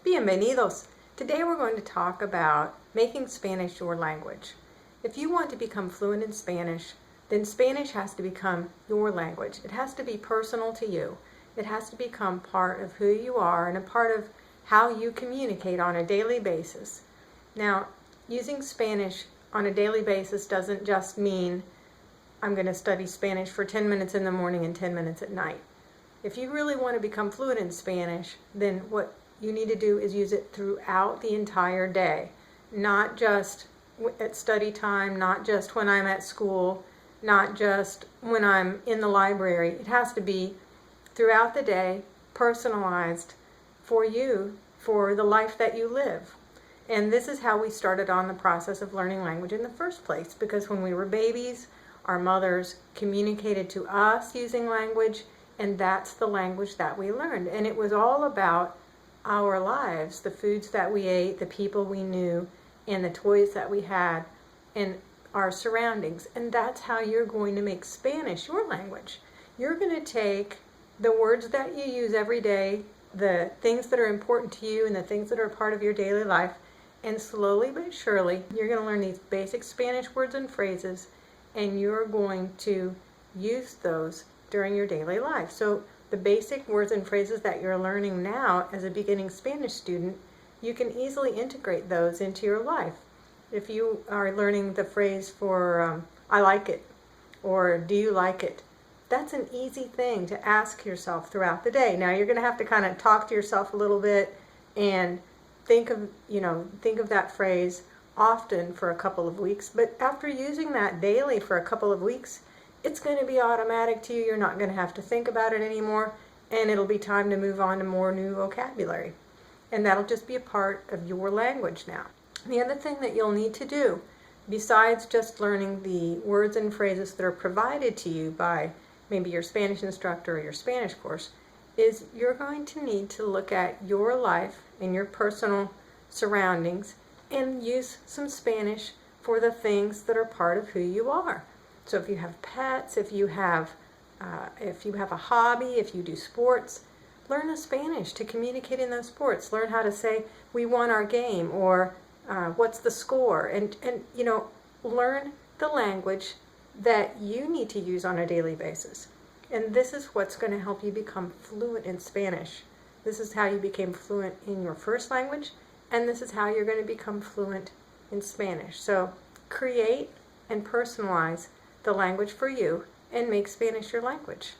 Bienvenidos! Today we're going to talk about making Spanish your language. If you want to become fluent in Spanish, then Spanish has to become your language. It has to be personal to you. It has to become part of who you are and a part of how you communicate on a daily basis. Now, using Spanish on a daily basis doesn't just mean I'm going to study Spanish for 10 minutes in the morning and 10 minutes at night. If you really want to become fluent in Spanish, then what you need to do is use it throughout the entire day, not just at study time, not just when I'm at school, not just when I'm in the library. It has to be throughout the day, personalized for you, for the life that you live. And this is how we started on the process of learning language in the first place, because when we were babies, our mothers communicated to us using language, and that's the language that we learned. And it was all about our lives, the foods that we ate, the people we knew, and the toys that we had, and our surroundings. And that's how you're going to make Spanish your language. You're going to take the words that you use every day, the things that are important to you and the things that are part of your daily life, and slowly but surely you're going to learn these basic Spanish words and phrases, and you're going to use those during your daily life. So the basic words and phrases that you're learning now as a beginning Spanish student, you can easily integrate those into your life. If you are learning the phrase for I like it, or do you like it, that's an easy thing to ask yourself throughout the day. Now you're going to have to kind of talk to yourself a little bit and think of that phrase often for a couple of weeks, but after using that daily for a couple of weeks, it's going to be automatic to you. You're not going to have to think about it anymore, and it'll be time to move on to more new vocabulary. And that'll just be a part of your language now. The other thing that you'll need to do, besides just learning the words and phrases that are provided to you by maybe your Spanish instructor or your Spanish course, is you're going to need to look at your life and your personal surroundings and use some Spanish for the things that are part of who you are. So if you have pets, if you have a hobby, if you do sports, learn the Spanish to communicate in those sports. Learn how to say, we won our game, or what's the score? And learn the language that you need to use on a daily basis. And this is what's going to help you become fluent in Spanish. This is how you became fluent in your first language, and this is how you're going to become fluent in Spanish. So create and personalize the language for you and make Spanish your language.